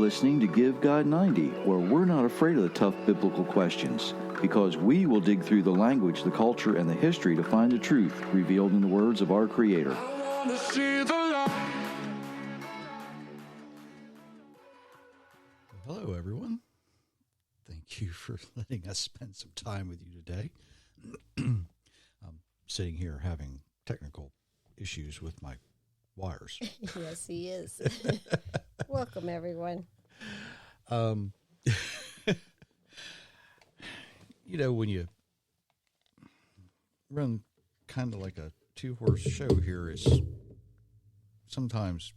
listening to Give God 90, where we're not afraid of the tough biblical questions, because we will dig through the language, the culture, and the history to find the truth revealed in the words of our Creator. Hello, everyone. Thank you for letting us spend some time with you today. I'm sitting here having technical issues with my wires. Yes, he is. Welcome, everyone. You know, when you run kind of like a two-horse show here, is sometimes,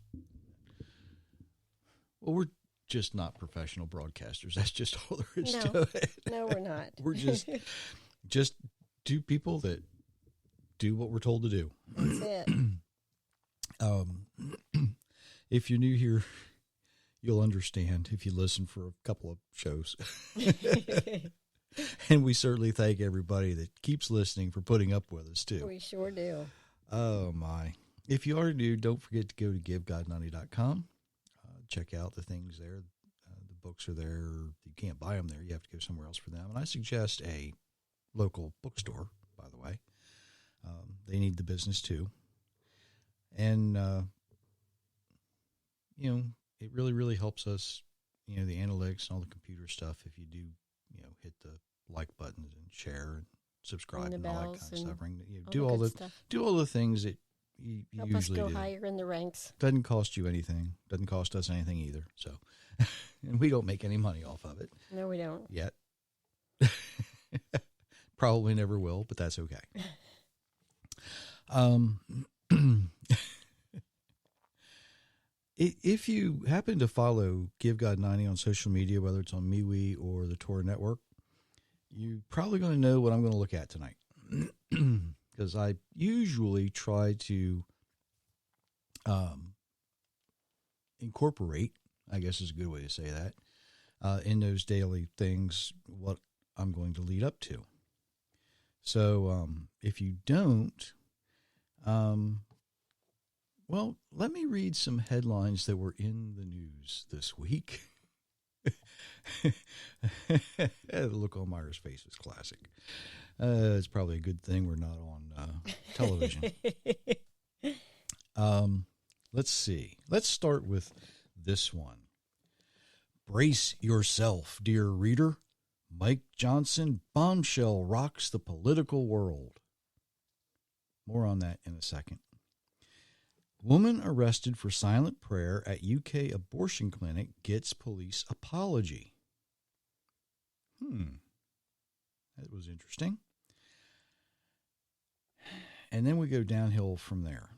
well, we're just not professional broadcasters. That's just all there is to it. No, we're not. We're just two people that do what we're told to do. That's it. If you're new here, you'll understand if you listen for a couple of shows. And we certainly thank everybody that keeps listening for putting up with us, too. We sure do. Oh, my. If you are new, don't forget to go to givegod90.com. Check out the things there. The books are there. You can't buy them there. You have to go somewhere else for them. And I suggest a local bookstore, by the way. They need the business, too. And, you know, it really, really helps us, you know, the analytics and all the computer stuff if you do, you know, hit the like buttons and share and subscribe and all that kind of stuff. Do all the things that you help usually us go do. higher in the ranks. Doesn't cost you anything. Doesn't cost us anything either. So, and we don't make any money off of it. No, we don't. Yet. Probably never will, but that's okay. If you happen to follow Give God 90 on social media, whether it's on MeWe or the Tor Network, you're probably going to know what I'm going to look at tonight. Because I usually try to incorporate, I guess is a good way to say that, in those daily things, what I'm going to lead up to. So if you don't, well, let me read some headlines that were in the news this week. The look on Myra's face is classic. It's probably a good thing we're not on television. Let's see. Let's start with this one. Brace yourself, dear reader. Mike Johnson bombshell rocks the political world. More on that in a second. Woman arrested for silent prayer at UK abortion clinic gets police apology. That was interesting. And then we go downhill from there.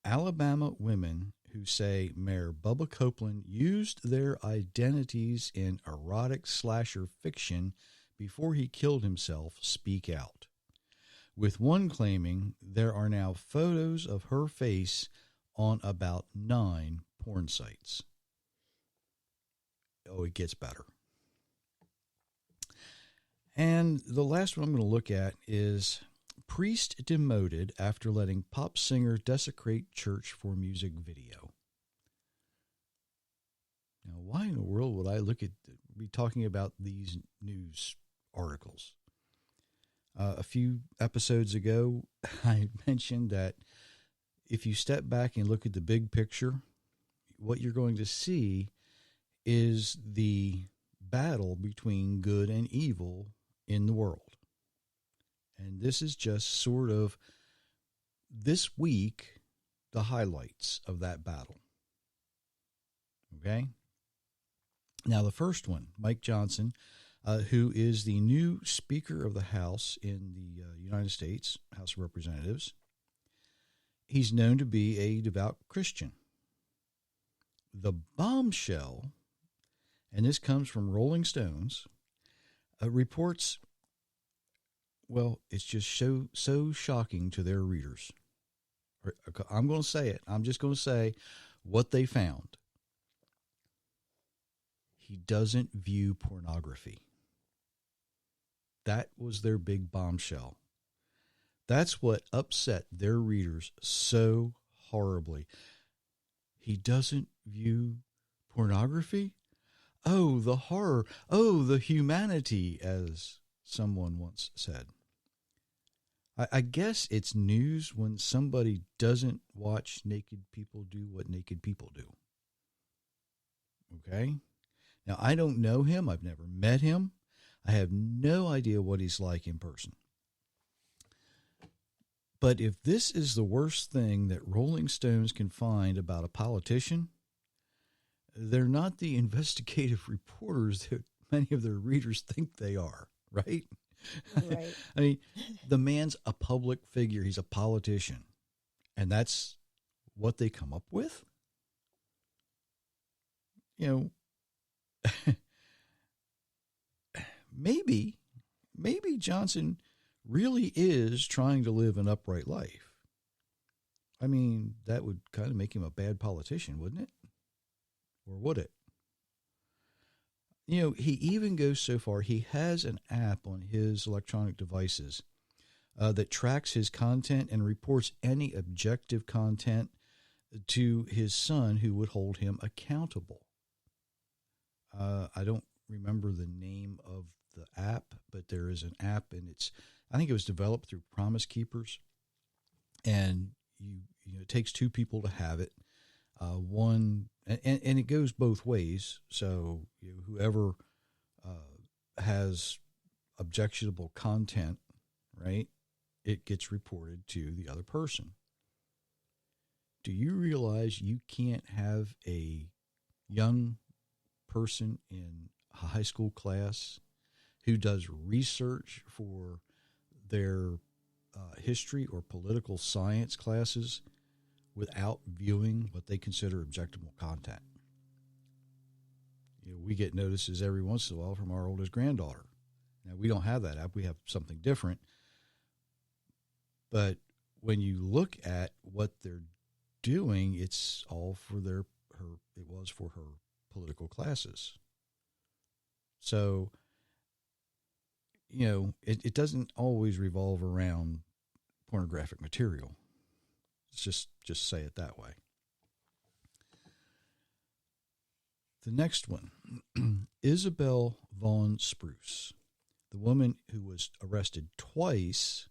Alabama women who say Mayor Bubba Copeland used their identities in erotic slasher fiction before he killed himself speak out, with one claiming there are now photos of her face on about 9 porn sites. Oh, it gets better. And the last one I'm going to look at is priest demoted after letting pop singer desecrate church for music video. Now, why in the world would I be talking about these news articles? A few episodes ago, I mentioned that if you step back and look at the big picture, what you're going to see is the battle between good and evil in the world. And this is just sort of, this week, the highlights of that battle. Okay? Now, the first one, Mike Johnson, who is the new Speaker of the House in the United States, House of Representatives. He's known to be a devout Christian. The bombshell, and this comes from Rolling Stones, reports, well, it's just so shocking to their readers. I'm going to say it. I'm just going to say what they found. He doesn't view pornography. That was their big bombshell. That's what upset their readers so horribly. He doesn't view Pornography? Oh, the horror. Oh, the humanity, as someone once said. I guess it's news when somebody doesn't watch naked people do what naked people do. Okay? Now, I don't know him. I've never met him. I have no idea what he's like in person. But if this is the worst thing that Rolling Stones can find about a politician, they're not the investigative reporters that many of their readers think they are, right? Right. I mean, the man's a public figure. He's a politician. And that's what they come up with? You know, maybe Johnson really is trying to live an upright life. I mean, that would kind of make him a bad politician, wouldn't it? Or would it? You know, he even goes so far, he has an app on his electronic devices that tracks his content and reports any objective content to his son who would hold him accountable. I don't remember the name of the app, but there is an app, and I think it was developed through Promise Keepers, and you know, it takes two people to have it. One, and it goes both ways. So you know, whoever has objectionable content, right, it gets reported to the other person. Do you realize you can't have a young person in a high school class who does research for their history or political science classes without viewing what they consider objectionable content? You know, we get notices every once in a while from our oldest granddaughter. Now, we don't have that app. We have something different. But when you look at what they're doing, it's all for it was for her political classes. So, you know, it doesn't always revolve around pornographic material. Let's just say it that way. The next one, Isabel Vaughn Spruce, the woman who was arrested twice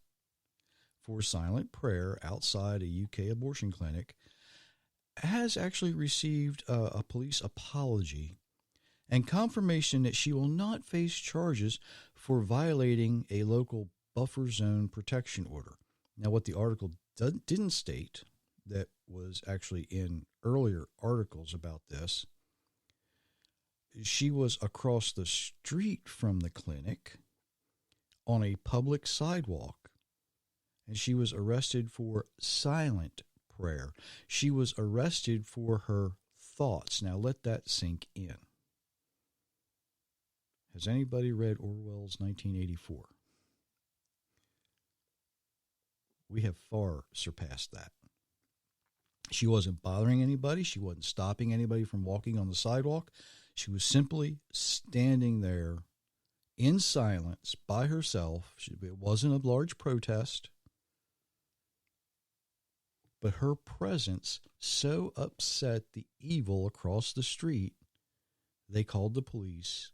for silent prayer outside a UK abortion clinic, has actually received a police apology and confirmation that she will not face charges for violating a local buffer zone protection order. Now, what the article didn't state, that was actually in earlier articles about this, she was across the street from the clinic on a public sidewalk, and she was arrested for silent prayer. She was arrested for her thoughts. Now, let that sink in. Has anybody read Orwell's 1984? We have far surpassed that. She wasn't bothering anybody. She wasn't stopping anybody from walking on the sidewalk. She was simply standing there in silence by herself. It wasn't a large protest. But her presence so upset the evil across the street, they called the police,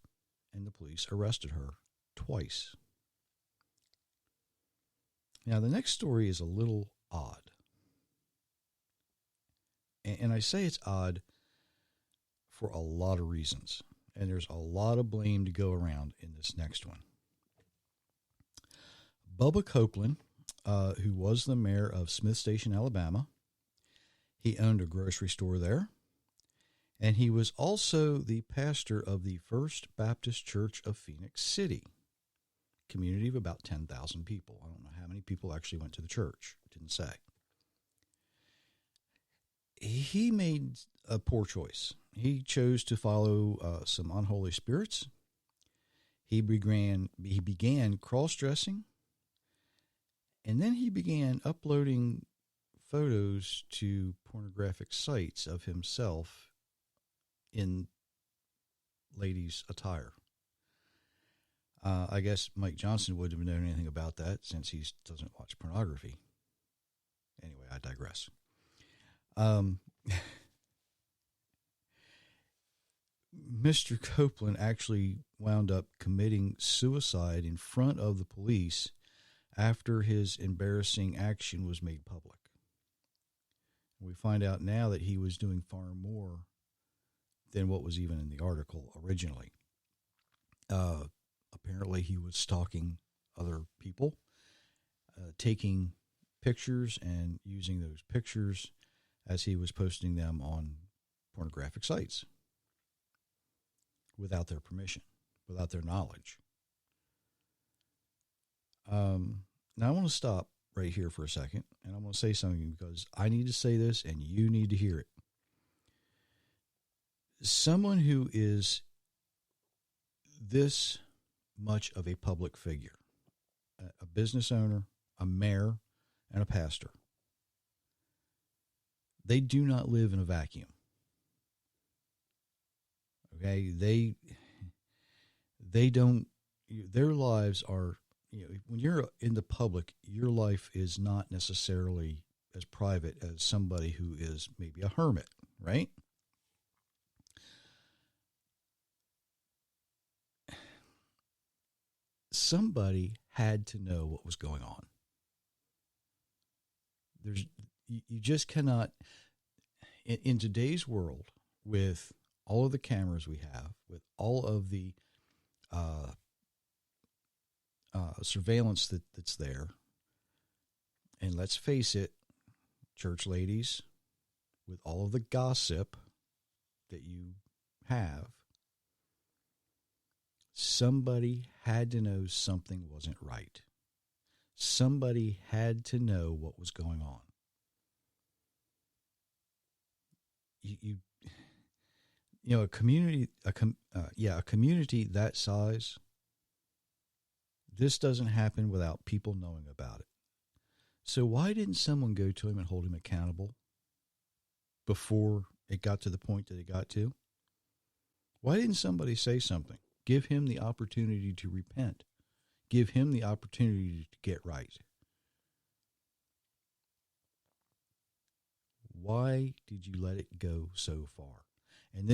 and the police arrested her twice. Now, the next story is a little odd. And I say it's odd for a lot of reasons. And there's a lot of blame to go around in this next one. Bubba Copeland, who was the mayor of Smith Station, Alabama, he owned a grocery store there. And he was also the pastor of the First Baptist Church of Phoenix City, community of about 10,000 people. I don't know how many people actually went to the church. It didn't say. He made a poor choice. He chose to follow some unholy spirits. He began cross-dressing, and then he began uploading photos to pornographic sites of himself in ladies' attire. I guess Mike Johnson wouldn't have known anything about that since he doesn't watch pornography. Anyway, I digress. Mr. Copeland actually wound up committing suicide in front of the police after his embarrassing action was made public. We find out now that he was doing far more than what was even in the article originally. Apparently, he was stalking other people, taking pictures and using those pictures as he was posting them on pornographic sites without their permission, without their knowledge. Now, I want to stop right here for a second, and I'm going to say something because I need to say this and you need to hear it. Someone who is this much of a public figure, a business owner, a mayor, and a pastor, they do not live in a vacuum. Okay, they don't. Their lives are. When you're in the public, your life is not necessarily as private as somebody who is maybe a hermit, right? Somebody had to know what was going on. You just cannot, in today's world, with all of the cameras we have, with all of the surveillance that's there, and let's face it, church ladies, with all of the gossip that you have, somebody had to know something wasn't right. Somebody had to know what was going on. A community, a community that size. This doesn't happen without people knowing about it. So why didn't someone go to him and hold him accountable before it got to the point that it got to? Why didn't somebody say something? Give him the opportunity to repent. Give him the opportunity to get right. Why did you let it go so far? And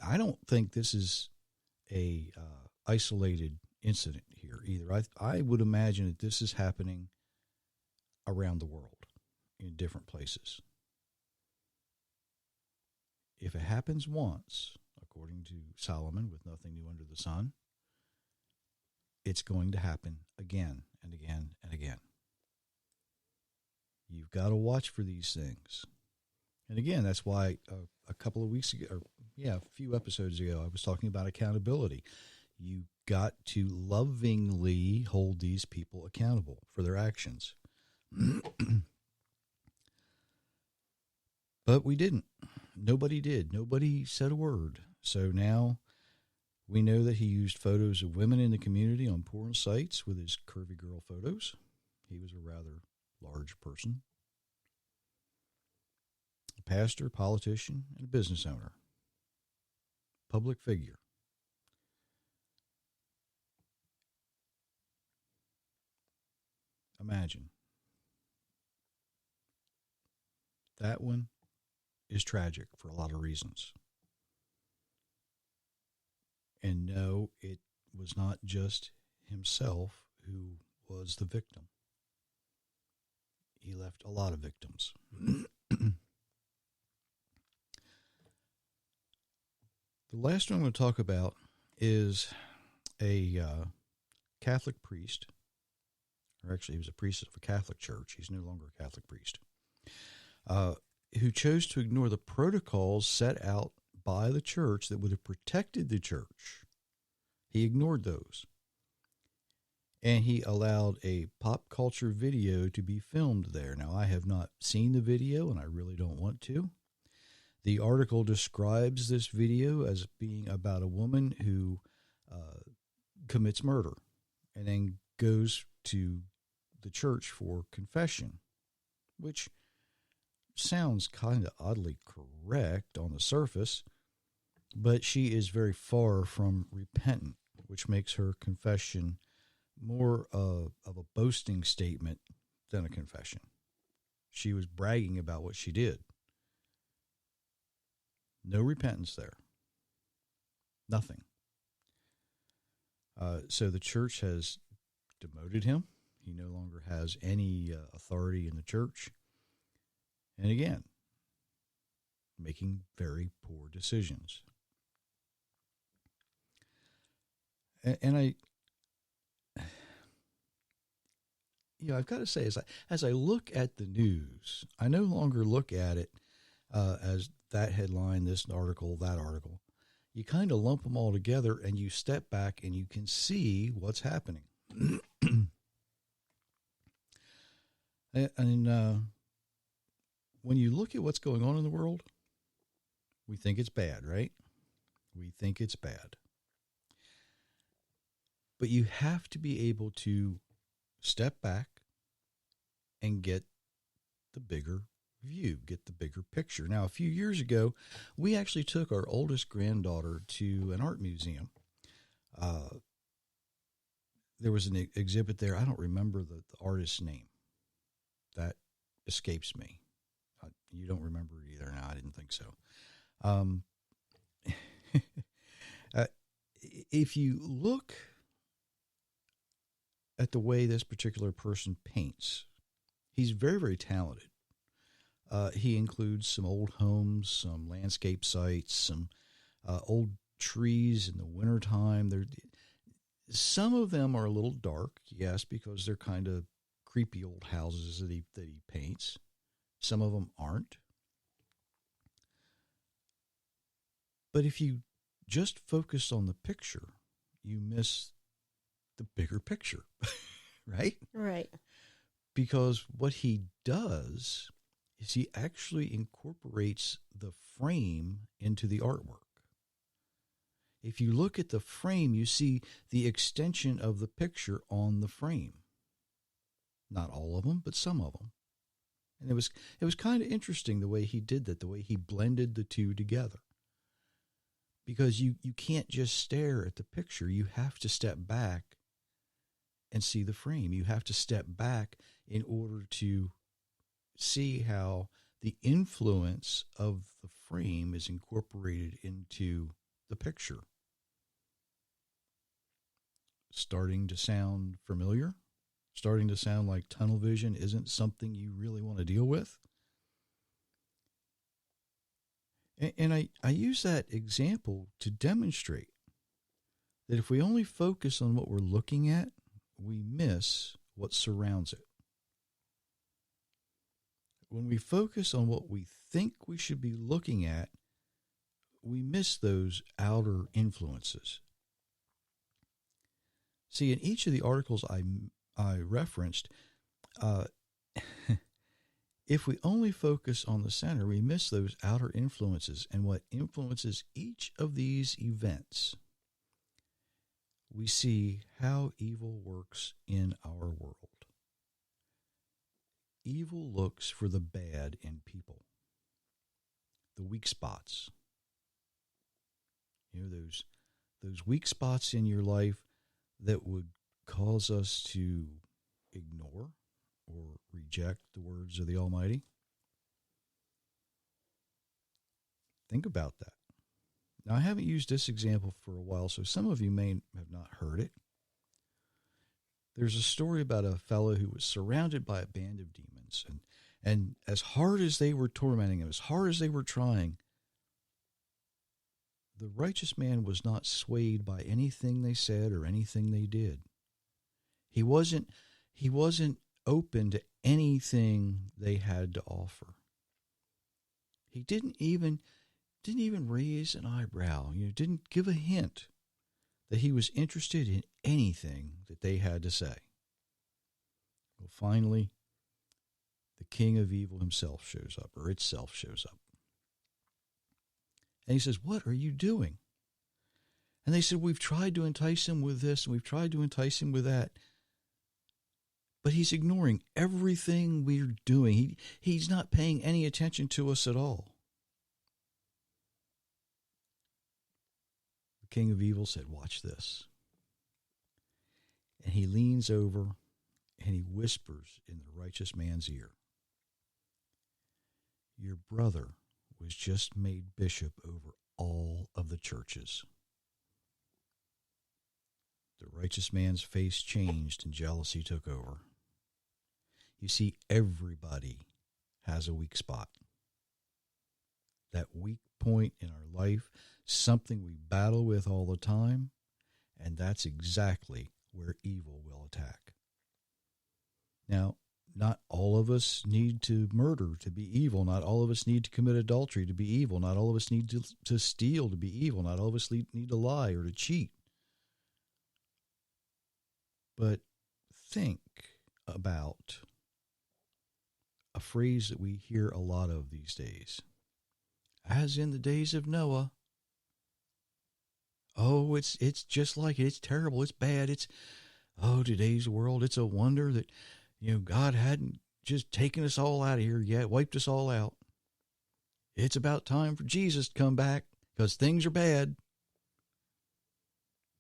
I don't think this is a isolated incident here either. I would imagine that this is happening around the world in different places. If it happens once, according to Solomon, with nothing new under the sun, it's going to happen again and again and again. You've got to watch for these things. And again, that's why a couple of weeks ago, a few episodes ago, I was talking about accountability. You got to lovingly hold these people accountable for their actions. But we didn't. Nobody did. Nobody said a word. So now we know that he used photos of women in the community on porn sites with his curvy girl photos. He was a rather large person. A pastor, politician, and a business owner. Public figure. Imagine. That one is tragic for a lot of reasons. And no, it was not just himself who was the victim. He left a lot of victims. The last one I'm going to talk about is a Catholic priest, or actually he was a priest of a Catholic church. He's no longer a Catholic priest, who chose to ignore the protocols set out by the church that would have protected the church. He ignored those. And he allowed a pop culture video to be filmed there. Now, I have not seen the video, and I really don't want to. The article describes this video as being about a woman who commits murder and then goes to the church for confession, which sounds kind of oddly correct on the surface, but she is very far from repentant, which makes her confession more of a boasting statement than a confession. She was bragging about what she did. No repentance there. Nothing. So the church has demoted him. He no longer has any authority in the church. And again, making very poor decisions. And I've got to say, as I look at the news, I no longer look at it as that headline, this article, that article. You kind of lump them all together and you step back and you can see what's happening. and when you look at what's going on in the world, we think it's bad, right? We think it's bad. But you have to be able to step back and get the bigger view, get the bigger picture. Now, a few years ago, we actually took our oldest granddaughter to an art museum. There was an exhibit there. I don't remember the artist's name. That escapes me. You don't remember it either. No, I didn't think so. If you look at the way this particular person paints, he's very, very talented. He includes some old homes, some landscape sites, some old trees in the wintertime. Some of them are a little dark, yes, because they're kind of creepy old houses that he paints. Some of them aren't. But if you just focus on the picture, you miss the bigger picture, right? Right. Because what he does is he actually incorporates the frame into the artwork. If you look at the frame, you see the extension of the picture on the frame. Not all of them, but some of them. And it was kind of interesting the way he did that, the way he blended the two together. Because you can't just stare at the picture. You have to step back and see the frame. You have to step back in order to see how the influence of the frame is incorporated into the picture. Starting to sound familiar? Starting to sound like tunnel vision isn't something you really want to deal with? And I use that example to demonstrate that if we only focus on what we're looking at, we miss what surrounds it. When we focus on what we think we should be looking at, we miss those outer influences. See, in each of the articles I referenced, if we only focus on the center, we miss those outer influences. And what influences each of these events, we see how evil works in our world. Evil looks for the bad in people, the weak spots. You know, those weak spots in your life that would cause us to ignore or reject the words of the Almighty. Think about that. Now, I haven't used this example for a while, so some of you may have not heard it. There's a story about a fellow who was surrounded by a band of demons, and as hard as they were tormenting him, as hard as they were trying, the righteous man was not swayed by anything they said or anything they did. He wasn't open to anything they had to offer. He didn't even raise an eyebrow. Didn't give a hint that he was interested in anything that they had to say. Well, finally, the king of evil himself shows up, or itself shows up. And he says, "What are you doing?" And they said, "We've tried to entice him with this, and we've tried to entice him with that. But he's ignoring everything we're doing. He's not paying any attention to us at all." The king of evil said, "Watch this." And he leans over and he whispers in the righteous man's ear, "Your brother was just made bishop over all of the churches." the righteous man's face changed and jealousy took over. You see, everybody has a weak spot. That weak point in our life, something we battle with all the time, and that's exactly where evil will attack. Now, not all of us need to murder to be evil. Not all of us need to commit adultery to be evil. Not all of us need to steal to be evil. Not all of us need to lie or to cheat. But think about a phrase that we hear a lot of these days. As in the days of Noah. Oh, it's just like it. It's terrible. It's bad. Today's world. It's a wonder that, God hadn't just taken us all out of here yet, wiped us all out. It's about time for Jesus to come back because things are bad.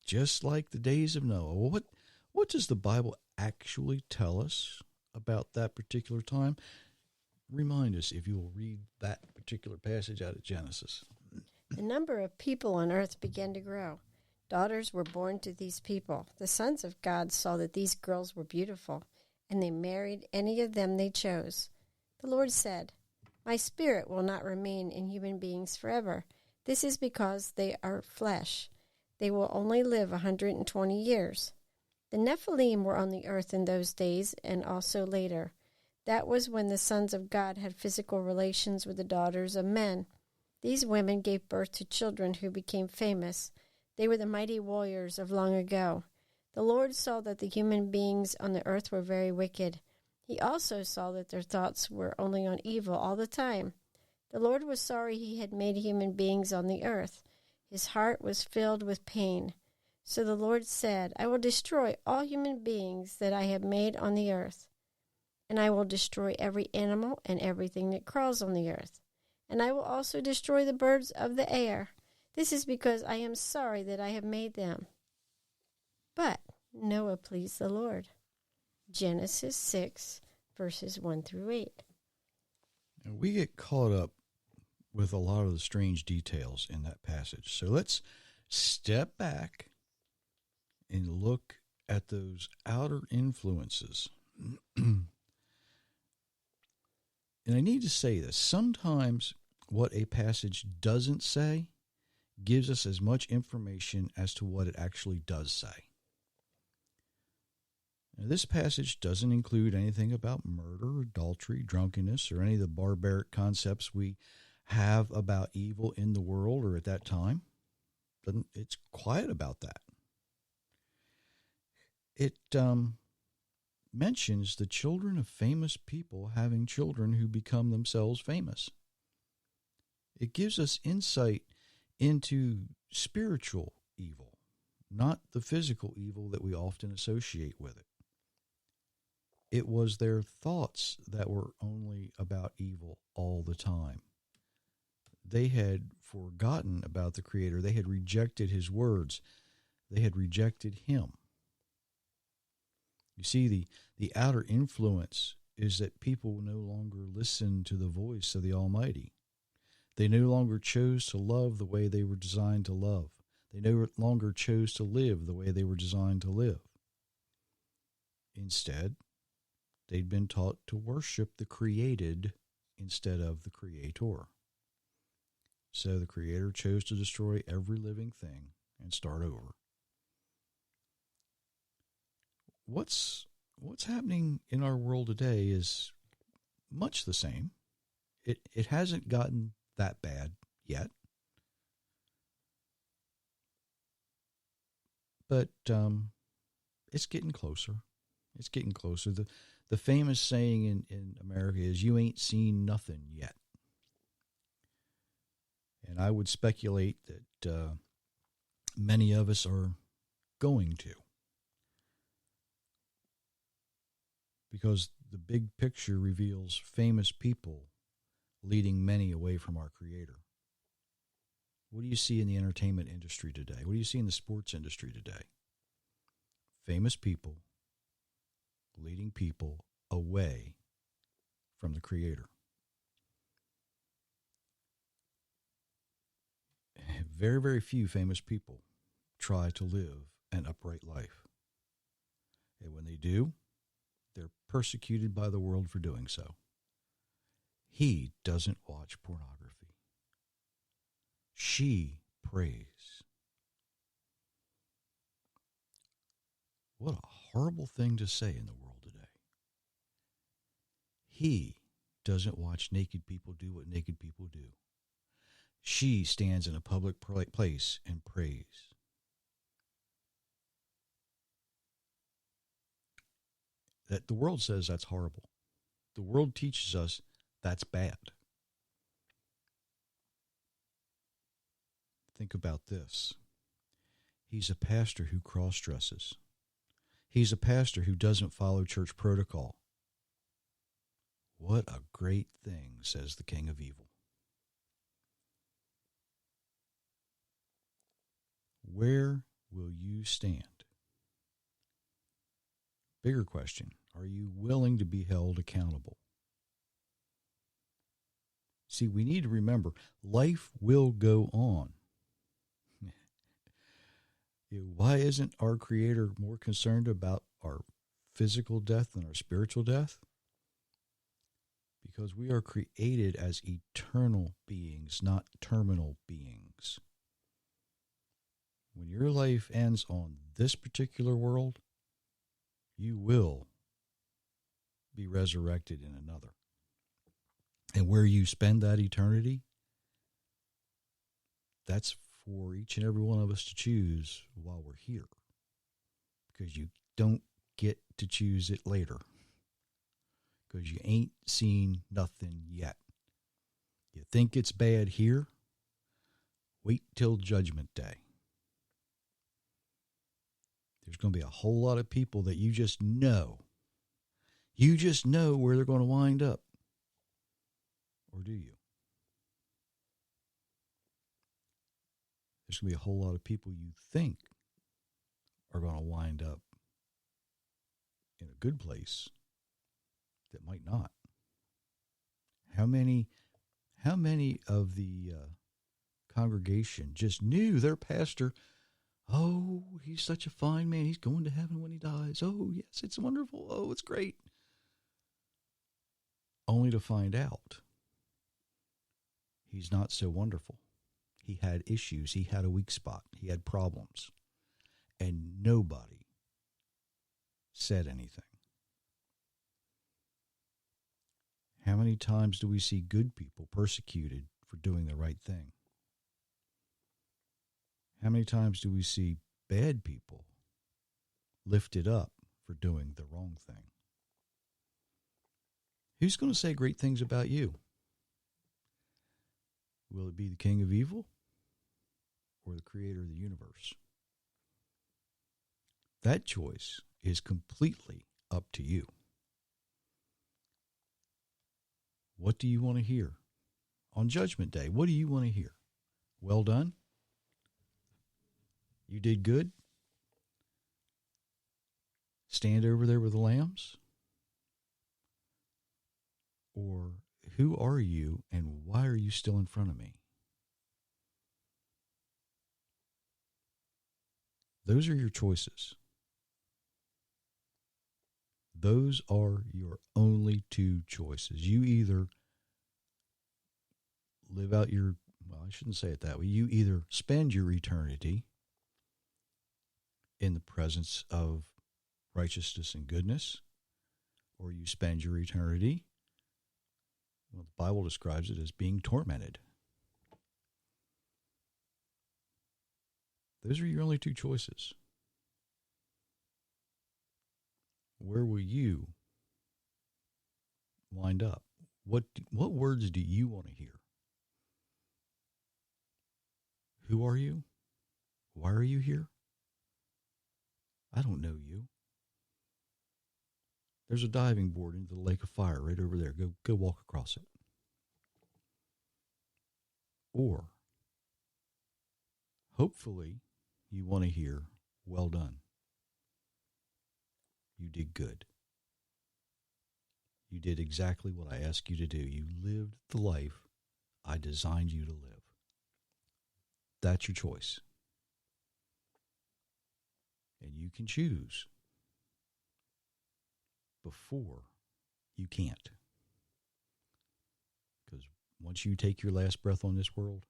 Just like the days of Noah. Well, what does the Bible actually tell us about that particular time? Remind us if you will read that particular passage out of Genesis. The number of people on earth began to grow. Daughters were born to these people. The sons of God saw that these girls were beautiful, and they married any of them they chose. The Lord said, "My spirit will not remain in human beings forever. This is because they are flesh. They will only live 120 years. The Nephilim were on the earth in those days and also later. That was when the sons of God had physical relations with the daughters of men. These women gave birth to children who became famous. They were the mighty warriors of long ago. The Lord saw that the human beings on the earth were very wicked. He also saw that their thoughts were only on evil all the time. The Lord was sorry he had made human beings on the earth. His heart was filled with pain. So the Lord said, I will destroy all human beings that I have made on the earth. And I will destroy every animal and everything that crawls on the earth. And I will also destroy the birds of the air. This is because I am sorry that I have made them. But Noah pleased the Lord. Genesis 6, verses 1 through 8. And we get caught up with a lot of the strange details in that passage. So let's step back and look at those outer influences. And I need to say this. Sometimes what a passage doesn't say gives us as much information as to what it actually does say. Now, this passage doesn't include anything about murder, adultery, drunkenness, or any of the barbaric concepts we have about evil in the world or at that time. It's quiet about that. It mentions the children of famous people having children who become themselves famous. It gives us insight into spiritual evil, not the physical evil that we often associate with it. It was their thoughts that were only about evil all the time. They had forgotten about the Creator. They had rejected His words. They had rejected Him. You see, the outer influence is that people no longer listen to the voice of the Almighty. They no longer chose to love the way they were designed to love. They no longer chose to live the way they were designed to live. Instead, they'd been taught to worship the created instead of the Creator. So the Creator chose to destroy every living thing and start over. What's happening in our world today is much the same. It hasn't gotten that bad yet. But it's getting closer. It's getting closer. The famous saying in America is, you ain't seen nothing yet. And I would speculate that many of us are going to. Because the big picture reveals famous people leading many away from our Creator. What do you see in the entertainment industry today? What do you see in the sports industry today? Famous people leading people away from the Creator. Very, very few famous people try to live an upright life. And when they do, they're persecuted by the world for doing so. He doesn't watch pornography. She prays. What a horrible thing to say in the world today. He doesn't watch naked people do what naked people do. She stands in a public place and prays. That the world says that's horrible. The world teaches us that's bad. Think about this. He's a pastor who cross-dresses. He's a pastor who doesn't follow church protocol. What a great thing, says the king of evil. Where will you stand? Bigger question, are you willing to be held accountable? See, we need to remember, life will go on. Why isn't our Creator more concerned about our physical death than our spiritual death? Because we are created as eternal beings, not terminal beings. When your life ends on this particular world, you will be resurrected in another. And where you spend that eternity, that's for each and every one of us to choose while we're here. Because you don't get to choose it later. Because you ain't seen nothing yet. You think it's bad here? Wait till Judgment Day. There's going to be a whole lot of people that you just know. You just know where they're going to wind up. Or do you? There's going to be a whole lot of people you think are going to wind up in a good place that might not. How many of the congregation just knew their pastor, oh, he's such a fine man, he's going to heaven when he dies. Oh, yes, it's wonderful. Oh, it's great. Only to find out he's not so wonderful. He had issues. He had a weak spot. He had problems. And nobody said anything. How many times do we see good people persecuted for doing the right thing? How many times do we see bad people lifted up for doing the wrong thing? Who's going to say great things about you? Will it be the king of evil or the creator of the universe? That choice is completely up to you. What do you want to hear? On Judgment Day, what do you want to hear? Well done? You did good? Stand over there with the lambs? Or who are you and why are you still in front of me? Those are your choices. Those are your only two choices. You either live out your, well, I shouldn't say it that way. You either spend your eternity in the presence of righteousness and goodness, or you spend your eternity, well, the Bible describes it as being tormented. Those are your only two choices. Where will you wind up? What words do you want to hear? Who are you? Why are you here? I don't know you. There's a diving board into the lake of fire right over there. Go walk across it. Or, hopefully, you want to hear, well done. You did good. You did exactly what I asked you to do. You lived the life I designed you to live. That's your choice. And you can choose before you can't. Because once you take your last breath on this world,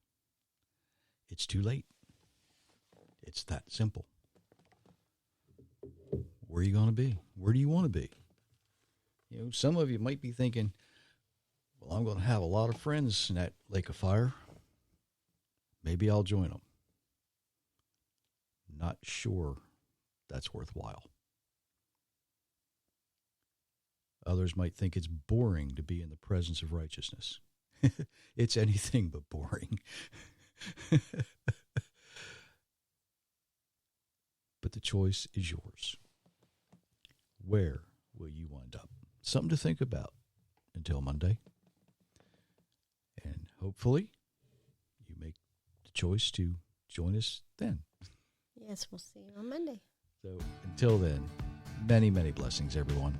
it's too late. It's that simple. Where are you going to be? Where do you want to be? You know, some of you might be thinking, well, I'm going to have a lot of friends in that lake of fire. Maybe I'll join them. Not sure that's worthwhile. Others might think it's boring to be in the presence of righteousness. It's anything but boring. But the choice is yours. Where will you wind up? Something to think about until Monday. And hopefully you make the choice to join us then. Yes, we'll see you on Monday. So until then, many, many blessings, everyone.